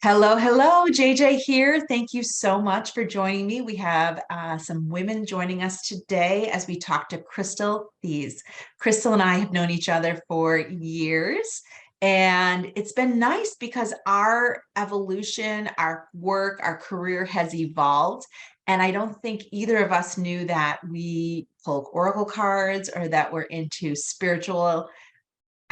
Hello, hello, JJ here. Thank you so much for joining me. We have some women joining us today as we talk to Crystal Thies. Crystal and I have known each other for years, and it's been nice because our evolution, our work, our career has evolved. And I don't think either of us knew that we pull oracle cards or that we're into spiritual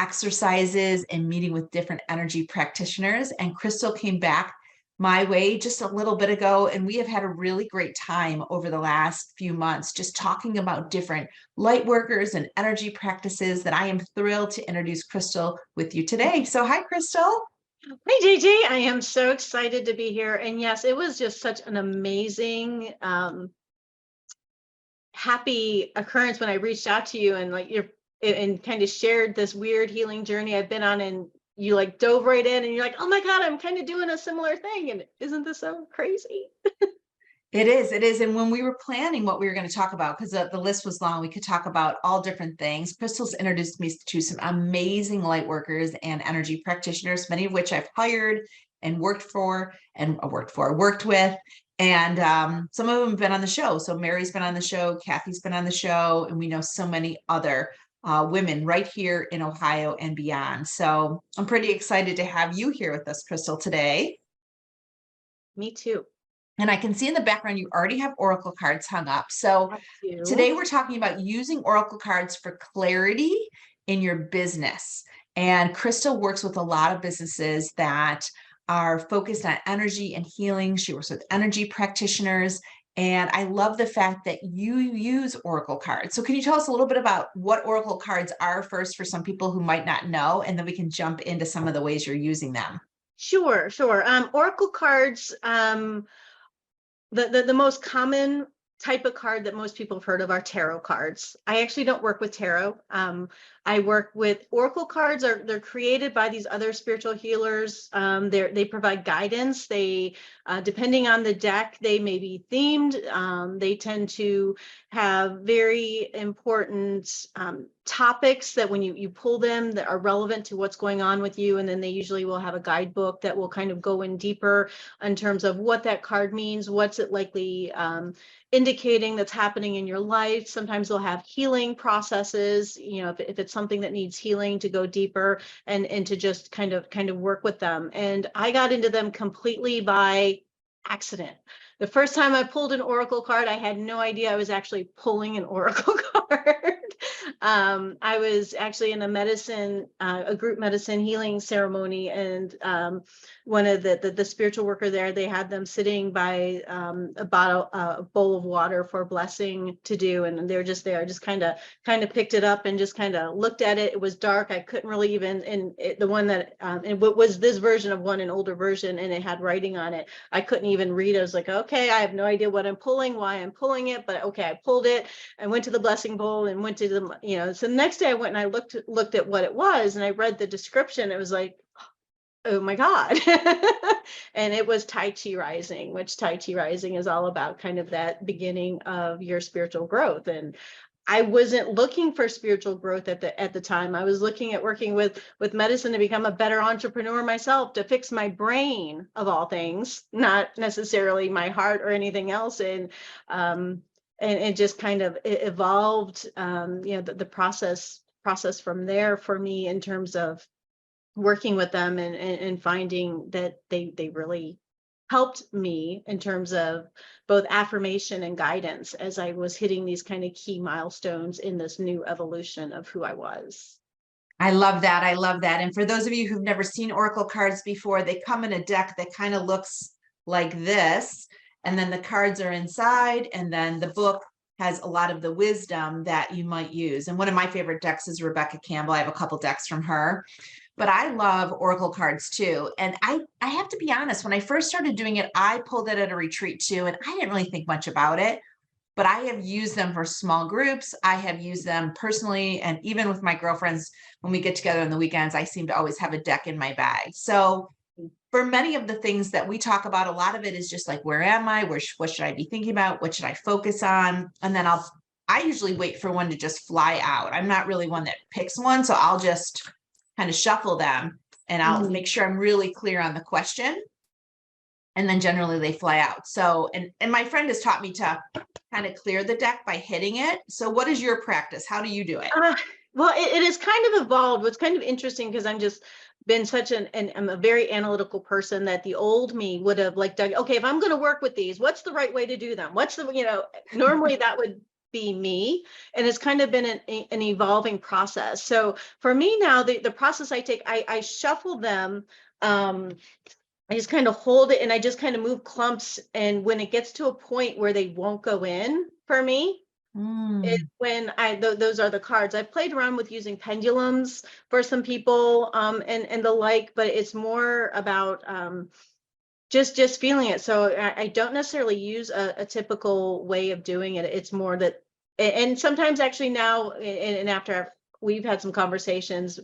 exercises and meeting with different energy practitioners. And Crystal came back my way just a little bit ago, and we have had a really great time over the last few months just talking about different light workers and energy practices that I am thrilled to introduce Crystal with you today. So hi, Crystal. Hey, JJ, I am so excited to be here. And yes, it was just such an amazing, happy occurrence when I reached out to you and and kind of shared this weird healing journey I've been on, and you like dove right in and you're like, oh my God, I'm kind of doing a similar thing. And isn't this so crazy? It is, it is. And when we were planning what we were going to talk about, because the list was long, we could talk about all different things. Crystal's introduced me to some amazing light workers and energy practitioners, many of which I've hired and worked with. And some of them have been on the show. So Mary's been on the show, Kathy's been on the show, and we know so many other women right here in Ohio and beyond. So I'm pretty excited to have you here with us, Crystal, today. Me too. And I can see in the background, you already have Oracle cards hung up. So I do. today we're talking about using Oracle cards for clarity in your business. And Crystal works with a lot of businesses that are focused on energy and healing. She works with energy practitioners. And I love the fact that you use Oracle cards. So can you tell us a little bit about what Oracle cards are first for some people who might not know, and then we can jump into some of the ways you're using them. Sure, sure. Oracle cards, the most common type of card that most people have heard of are tarot cards. I actually don't work with tarot. I work with oracle cards. They're created by these other spiritual healers. They provide guidance. They, depending on the deck, they may be themed. They tend to have very important topics that when you pull them that are relevant to what's going on with you. And then they usually will have a guidebook that will kind of go in deeper in terms of what that card means, what's it likely indicating that's happening in your life. Sometimes they'll have healing processes, if it's something that needs healing, to go deeper and to just kind of work with them. And I got into them completely by accident. The first time I pulled an oracle card, I had no idea I was actually pulling an oracle card. I was actually in a group medicine healing ceremony, and one of the spiritual worker there, they had them sitting by a bowl of water for blessing to do, and they were just there. I just kind of picked it up and just kind of looked at it. It was dark. I couldn't really even, the one that and what was this version of one, an older version, and it had writing on it. I couldn't even read. I was like, okay, I have no idea what I'm pulling, why I'm pulling it, but okay, I pulled it. I went to the blessing bowl and went to so the next day I went and I looked at what it was, and I read the description. It was like, oh my God. And it was Tai Chi Rising, which Tai Chi Rising is all about kind of that beginning of your spiritual growth. And I wasn't looking for spiritual growth at the time. I was looking at working with medicine to become a better entrepreneur myself, to fix my brain of all things, not necessarily my heart or anything else. And it just kind of evolved, the process from there for me in terms of working with them and finding that they really helped me in terms of both affirmation and guidance as I was hitting these kind of key milestones in this new evolution of who I was. I love that. I love that. And for those of you who've never seen Oracle cards before, they come in a deck that kind of looks like this. And then the cards are inside, and then the book has a lot of the wisdom that you might use. And one of my favorite decks is Rebecca Campbell. I have a couple decks from her, but I love Oracle cards too. And I have to be honest, when I first started doing it, I pulled it at a retreat too, and I didn't really think much about it. But I have used them for small groups. I have used them personally. And even with my girlfriends, when we get together on the weekends, I seem to always have a deck in my bag. So for many of the things that we talk about, a lot of it is just like, where am I? What should I be thinking about? What should I focus on? And then I usually wait for one to just fly out. I'm not really one that picks one. So I'll just kind of shuffle them, and I'll Mhm. make sure I'm really clear on the question. and then generally they fly out. So, and my friend has taught me to kind of clear the deck by hitting it. So what is your practice? How do you do it? Well, it is kind of evolved. What's kind of interesting, because I'm just been such I'm a very analytical person, that the old me would have like dug, okay, if I'm going to work with these, what's the right way to do them? What's the, normally that would be me. And it's kind of been an evolving process. So for me now, the process I take, I shuffle them. I just kind of hold it and I just kind of move clumps. And when it gets to a point where they won't go in for me, is when those are the cards. I've played around with using pendulums for some people, and the like, but it's more about just feeling it. So I don't necessarily use a typical way of doing it. It's more that, and sometimes actually now, and after we've had some conversations,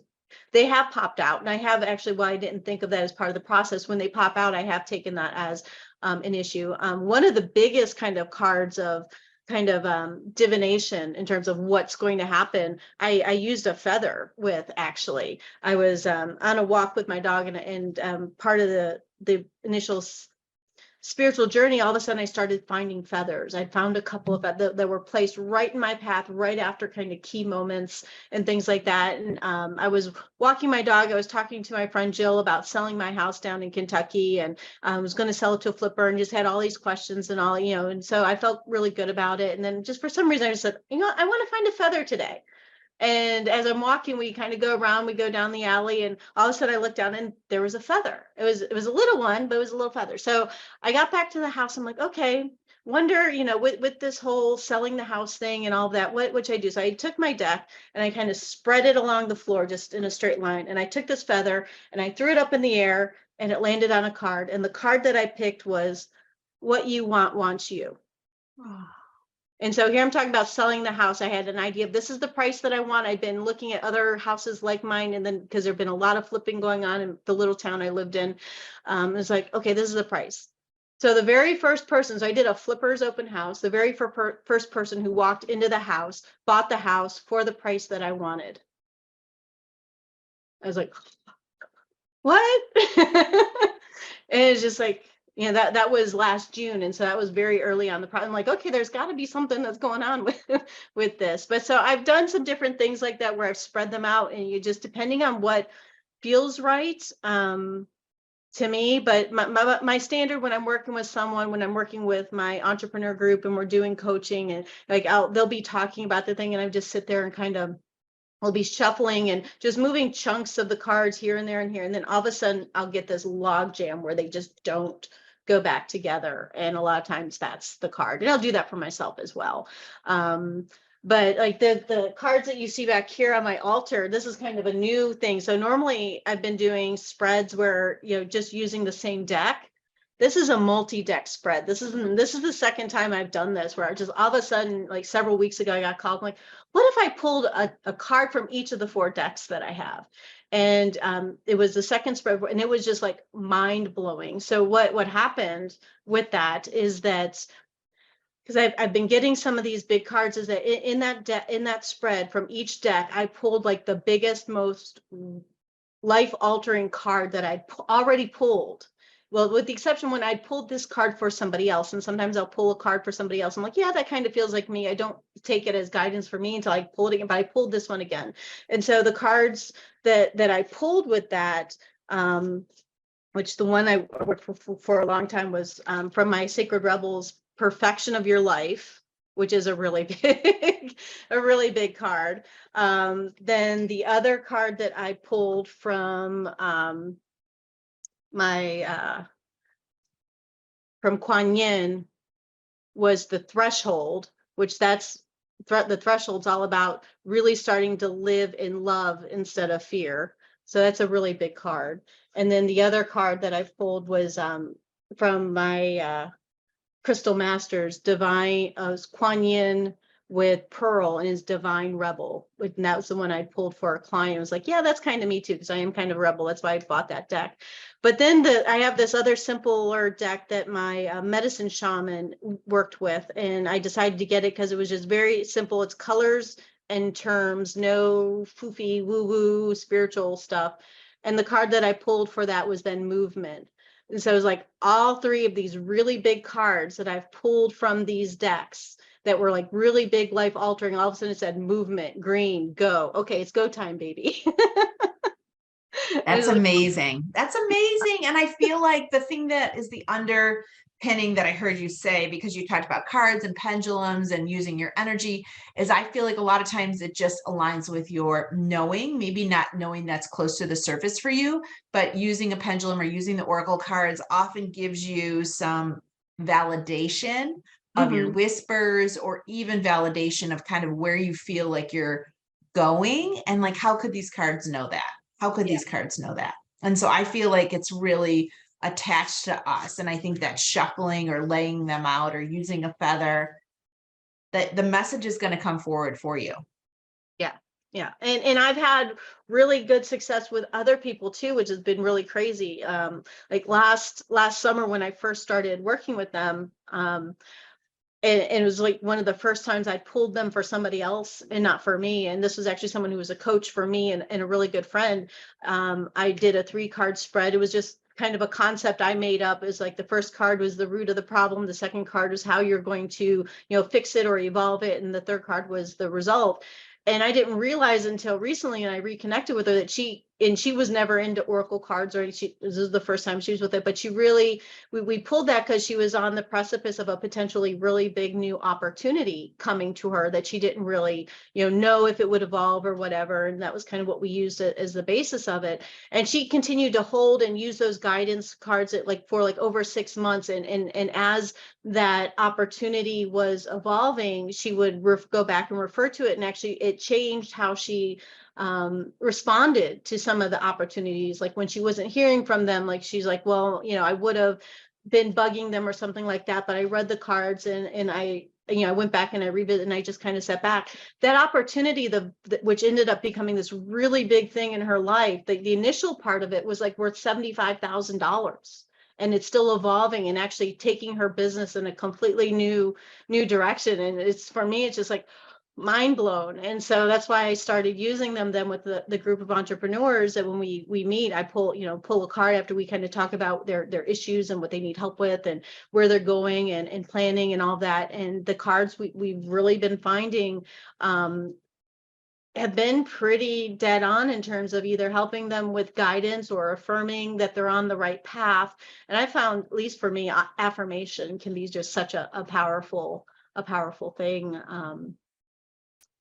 they have popped out, and I have actually, well, I didn't think of that as part of the process. When they pop out, I have taken that as an issue. One of the biggest kind of cards of kind of divination in terms of what's going to happen, I used a feather with. Actually, I was on a walk with my dog, and part of the initial spiritual journey, all of a sudden I started finding feathers. I found a couple of that were placed right in my path, right after kind of key moments and things like that. And I was walking my dog. I was talking to my friend Jill about selling my house down in Kentucky, and I was going to sell it to a flipper, and just had all these questions and all, and so I felt really good about it. And then just for some reason, I just said, I want to find a feather today. And as I'm walking, we kind of go around, we go down the alley, and all of a sudden I looked down and there was a feather. It was a little one, but it was a little feather. So I got back to the house. I'm like, okay, wonder, with this whole selling the house thing and all that, what should I do? So I took my deck and I kind of spread it along the floor, just in a straight line. And I took this feather and I threw it up in the air, and it landed on a card. And the card that I picked was, what you want wants you. And so here I'm talking about selling the house. I had an idea of, this is the price that I want. I've been looking at other houses like mine. And then, because there've been a lot of flipping going on in the little town I lived in, it's like, okay, this is the price. So the very first person, so I did a flippers open house. The very first person who walked into the house bought the house for the price that I wanted. I was like, what? And it's just like, that was last June. And so that was very early on the project. I'm like, okay, there's got to be something that's going on with this. But so I've done some different things like that, where I've spread them out, and you just, depending on what feels right to me. But my standard, when I'm working with someone, when I'm working with my entrepreneur group and we're doing coaching, and like they'll be talking about the thing, and I just sit there and kind of, I'll be shuffling and just moving chunks of the cards here and there and here. And then all of a sudden I'll get this log jam where they just don't go back together. And a lot of times that's the card. And I'll do that for myself as well. But like the cards that you see back here on my altar, this is kind of a new thing. So normally I've been doing spreads where, just using the same deck. This is a multi-deck spread. This is the second time I've done this, where I just all of a sudden, like several weeks ago, I got called. I'm like, what if I pulled a card from each of the 4 decks that I have? And it was the second spread, and it was just like mind blowing. So what happened with that is that, because I've been getting some of these big cards, is that in that spread from each deck, I pulled like the biggest, most life altering card that I'd already pulled. Well, with the exception when I pulled this card for somebody else, and sometimes I'll pull a card for somebody else. I'm like, yeah, that kind of feels like me. I don't take it as guidance for me until I pull it again, but I pulled this one again. And so the cards that I pulled with that, which the one I worked for a long time was from my Sacred Rebels, Perfection of Your Life, which is a really big card. Then the other card that I pulled from from Kuan Yin was the Threshold, which the threshold's all about really starting to live in love instead of fear. So that's a really big card. And then the other card that I pulled was from my Crystal Masters, Kuan Yin with Pearl and his Divine Rebel. And that was the one I pulled for a client. I was like, yeah, that's kind of me too, because I am kind of a rebel. That's why I bought that deck. But then I have this other simpler deck that my medicine shaman worked with, and I decided to get it because it was just very simple. It's colors and terms, no foofy woo-woo spiritual stuff. And the card that I pulled for that was then movement. And so it was like all three of these really big cards that I've pulled from these decks that were like really big, life altering. All of a sudden it said movement, green, go. Okay, it's go time, baby. That's amazing. That's amazing. And I feel like the thing that is the underpinning that I heard you say, because you talked about cards and pendulums and using your energy, is I feel like a lot of times it just aligns with your knowing, maybe not knowing that's close to the surface for you, but using a pendulum or using the oracle cards often gives you some validation of your whispers, or even validation of kind of where you feel like you're going. And like, how could these cards know that? How could these cards know that? And so I feel like it's really attached to us. And I think that shuffling or laying them out or using a feather, that the message is going to come forward for you. Yeah. Yeah. And I've had really good success with other people too, which has been really crazy. Like last summer when I first started working with them, and it was like one of the first times I pulled them for somebody else and not for me. And this was actually someone who was a coach for me and a really good friend. I did a 3-card spread. It was just kind of a concept I made up. Is like the first card was the root of the problem. The second card was how you're going to, fix it or evolve it. And the third card was the result. And I didn't realize until recently, and I reconnected with her, that she was never into oracle cards, or this is the first time she was with it, but she really, we pulled that because she was on the precipice of a potentially really big new opportunity coming to her that she didn't really, know if it would evolve or whatever. And that was kind of what we used as the basis of it. And she continued to hold and use those guidance cards for over 6 months. And as that opportunity was evolving, she would go back and refer to it. And actually it changed how she responded to some of the opportunities. Like when she wasn't hearing from them, like she's like, well, I would have been bugging them or something like that, but I read the cards and I went back and I revisited and I just kind of sat back. That opportunity, which ended up becoming this really big thing in her life, the initial part of it was like worth $75,000. And it's still evolving and actually taking her business in a completely new direction. And it's, for me, it's just like mind blown. And so that's why I started using them then with the group of entrepreneurs that when we meet, I pull a card after we kind of talk about their issues and what they need help with and where they're going and planning and all that. And the cards we've really been finding have been pretty dead on in terms of either helping them with guidance or affirming that they're on the right path. And I found, at least for me, affirmation can be just such a powerful thing.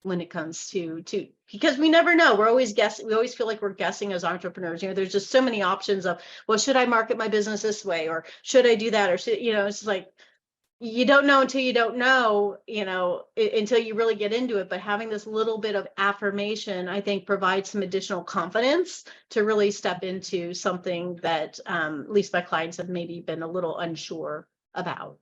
When it comes to because we never know, we're always guessing. We always feel like we're guessing as entrepreneurs. There's just so many options of, well, should I market my business this way, or should I do that, or should, it's like you don't know until you don't know, until you really get into it. But having this little bit of affirmation, I think, provides some additional confidence to really step into something that at least my clients have maybe been a little unsure about.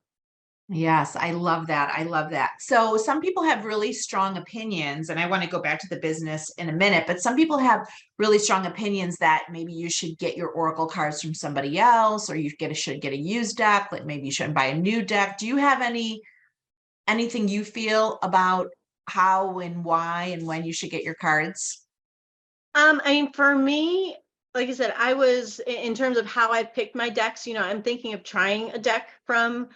Yes, I love that. I love that. So some people have really strong opinions, and I want to go back to the business in a minute, but some people have really strong opinions that maybe you should get your oracle cards from somebody else, or you should get a used deck, like maybe you shouldn't buy a new deck. Do you have anything you feel about how and why and when you should get your cards? I mean, for me, like I said, I was in terms of how I picked my decks, I'm thinking of trying a deck from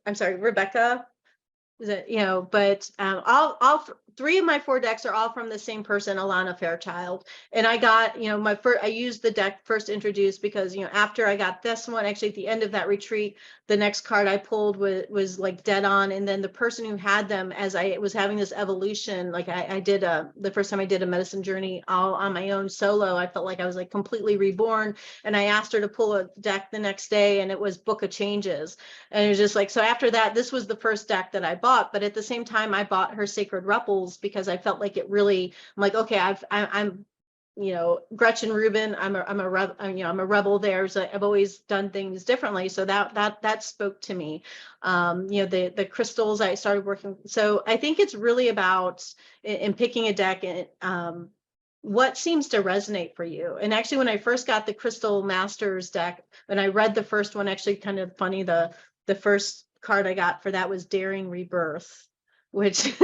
I'm sorry, Rebecca. Is it, but all 3 of my 4 decks are all from the same person, Alana Fairchild. And I got, I used the deck first introduced because, after I got this one, actually at the end of that retreat, the next card I pulled was like dead on. And then the person who had them, as I was having this evolution, like I did the first time I did a medicine journey all on my own solo, I felt like I was like completely reborn. And I asked her to pull a deck the next day, and it was Book of Changes. And it was just like, so after that, this was the first deck that I bought. But at the same time, I bought her Sacred Ruffles because I felt like it really, I'm like, okay, I'm Gretchen Rubin, I'm a rebel there. So I've always done things differently. So that spoke to me. The crystals I started working. So I think it's really about in picking a deck and what seems to resonate for you. And actually, when I first got the Crystal Masters deck, and I read the first one, actually kind of funny, the first card I got for that was Daring Rebirth. which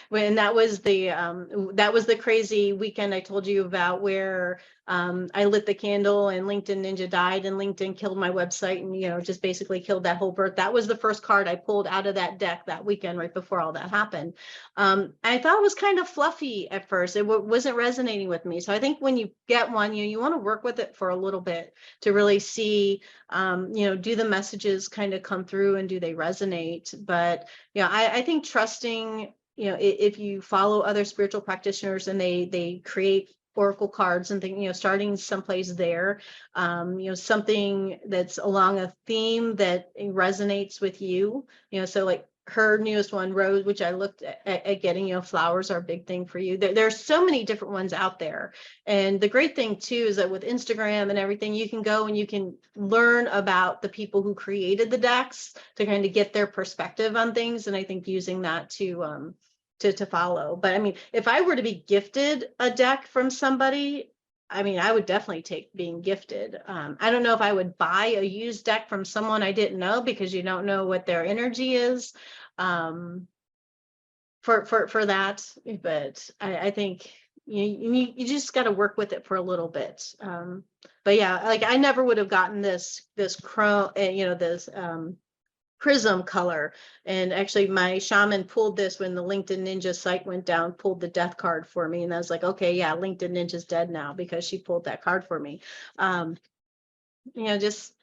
when that was the crazy weekend I told you about, where I lit the candle and LinkedIn Ninja died and LinkedIn killed my website and, just basically killed that whole birth. That was the first card I pulled out of that deck that weekend right before all that happened. I thought it was kind of fluffy at first. It wasn't resonating with me. So I think when you get one, you want to work with it for a little bit to really see, do the messages kind of come through and do they resonate? But I think trusting, if you follow other spiritual practitioners and they create oracle cards and things, starting someplace there, something that's along a theme that resonates with you, so like her newest one, Rose, which I looked at getting, flowers are a big thing for you. There's so many different ones out there. And the great thing too is that with Instagram and everything, you can go and you can learn about the people who created the decks to kind of get their perspective on things. And I think using that to follow. But I mean, if I were to be gifted a deck from somebody, I mean, I would definitely take being gifted. I don't know if I would buy a used deck from someone I didn't know, because you don't know what their energy is for that. But I think you just got to work with it for a little bit. But yeah, like I never would have gotten this chrome, this prism color. And actually my shaman pulled this when the LinkedIn Ninja site went down, pulled the death card for me. And I was like, okay, yeah, LinkedIn Ninja's dead now because she pulled that card for me. Just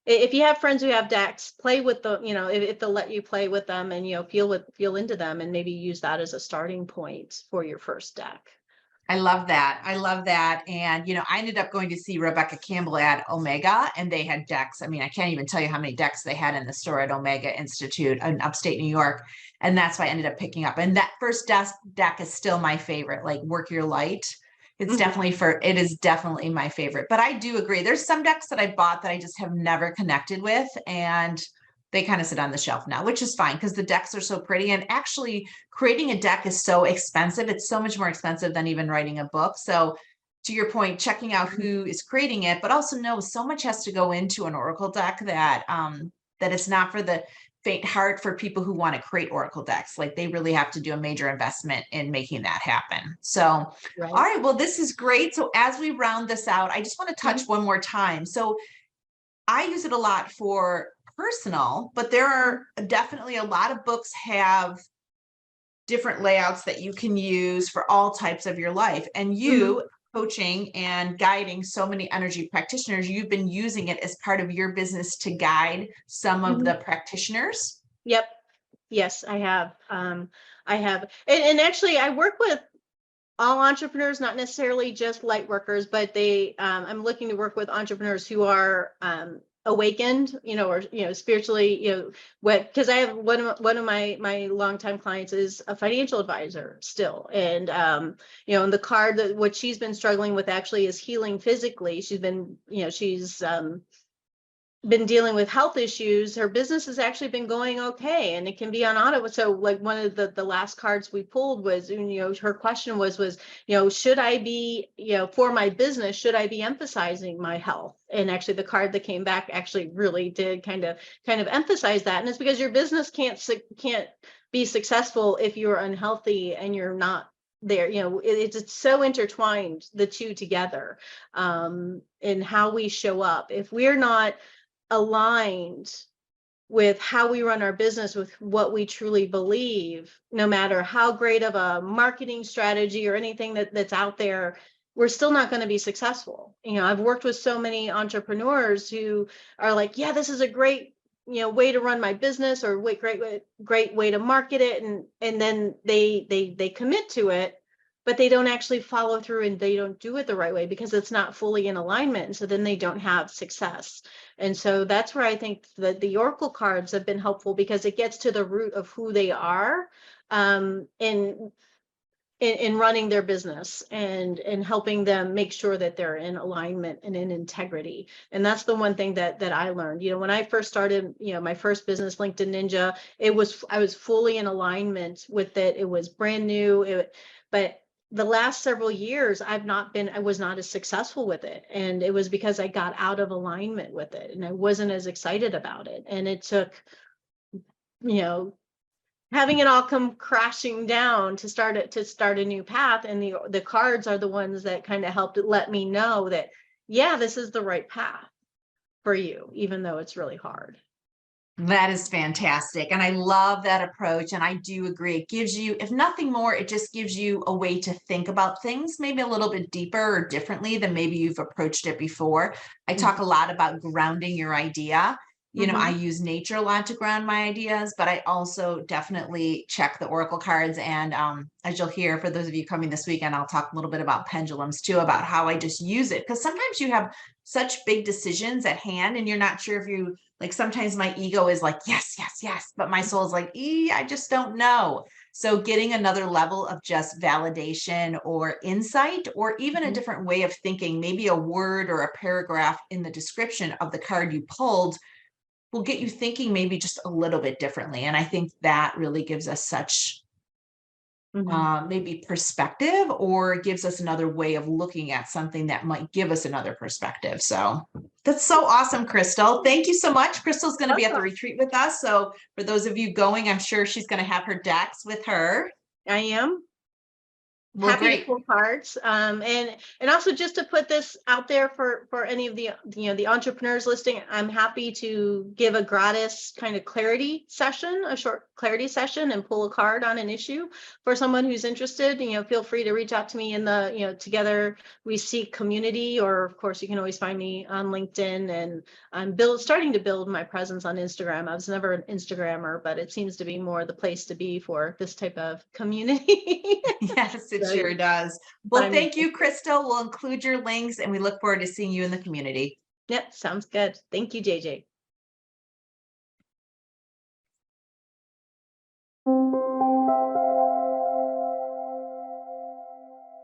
if you have friends who have decks, play with the, if they'll let you play with them and, feel into them and maybe use that as a starting point for your first deck. I love that. I love that. And, I ended up going to see Rebecca Campbell at Omega, and they had decks. I mean, I can't even tell you how many decks they had in the store at Omega Institute in upstate New York. And that's why I ended up picking up. And that first deck is still my favorite, like Work Your Light. It's it is definitely my favorite. But I do agree. There's some decks that I bought that I just have never connected with. And they kind of sit on the shelf now, which is fine because the decks are so pretty. And actually creating a deck is so expensive. It's so much more expensive than even writing a book. So to your point, checking out who is creating it, but also know so much has to go into an oracle deck that that it's not for the faint heart for people who want to create oracle decks. Like they really have to do a major investment in making that happen. So, right. All right, well, this is great. So as we round this out, I just want to touch one more time. So I use it a lot for personal, but there are definitely a lot of books have different layouts that you can use for all types of your life. And you coaching and guiding so many energy practitioners, you've been using it as part of your business to guide some of the practitioners. Yep. Yes, I have. I have. And actually I work with all entrepreneurs, not necessarily just light workers, but I'm looking to work with entrepreneurs who are awakened, or spiritually, because I have one of my longtime clients is a financial advisor still, and and the card that what she's been struggling with actually is healing physically. She's been been dealing with health issues. Her business has actually been going okay, and it can be on auto. So like one of the last cards we pulled was, her question was, should I be, for my business, should I be emphasizing my health? And actually the card that came back actually really did kind of emphasize that. And it's because your business can't be successful if you're unhealthy and you're not there. It's so intertwined, the two together, in how we show up. If we're not aligned with how we run our business, with what we truly believe, no matter how great of a marketing strategy or anything that's out there, we're still not going to be successful. I've worked with so many entrepreneurs who are like, yeah, this is a great way to run my business, or great way to market it, and then they commit to it, but they don't actually follow through, and they don't do it the right way because it's not fully in alignment. And so then they don't have success. And so that's where I think that the oracle cards have been helpful, because it gets to the root of who they are in running their business, and helping them make sure that they're in alignment and in integrity. And that's the one thing that I learned. When I first started, my first business, LinkedIn Ninja, I was fully in alignment with it. It was brand new, but the last several years, I was not as successful with it. And it was because I got out of alignment with it, and I wasn't as excited about it. And it took, having it all come crashing down to start a new path. And the cards are the ones that kind of helped let me know that, yeah, this is the right path for you, even though it's really hard. That is fantastic. And I love that approach. And I do agree. It gives you, if nothing more, it just gives you a way to think about things maybe a little bit deeper or differently than maybe you've approached it before. I talk a lot about grounding your idea. You know, I use nature a lot to ground my ideas, but I also definitely check the oracle cards. And as you'll hear, for those of you coming this weekend, I'll talk a little bit about pendulums too, about how I just use it. Because sometimes you have such big decisions at hand and you're not sure if you, like, sometimes my ego is like, yes, yes, yes, but my soul is like, I just don't know. So getting another level of just validation or insight, or even a different way of thinking, maybe a word or a paragraph in the description of the card you pulled will get you thinking maybe just a little bit differently. And I think that really gives us such maybe perspective, or gives us another way of looking at something that might give us another perspective. So that's so awesome, Crystal. Thank you so much. Crystal's going to be at the retreat with us. So for those of you going, I'm sure she's going to have her decks with her. I am. Well, Happy great. to pull cards, and also just to put this out there for any of the the entrepreneurs listening, I'm happy to give a gratis kind of clarity session, a short clarity session, and pull a card on an issue for someone who's interested. Feel free to reach out to me in the Together We Seek community, or of course you can always find me on LinkedIn, and I'm starting to build my presence on Instagram. I was never an Instagrammer, but it seems to be more the place to be for this type of community. Yes, it So, sure does. Well, I'm- thank you, Crystal. We'll include your links and we look forward to seeing you in the community. Yep, sounds good. Thank you, JJ.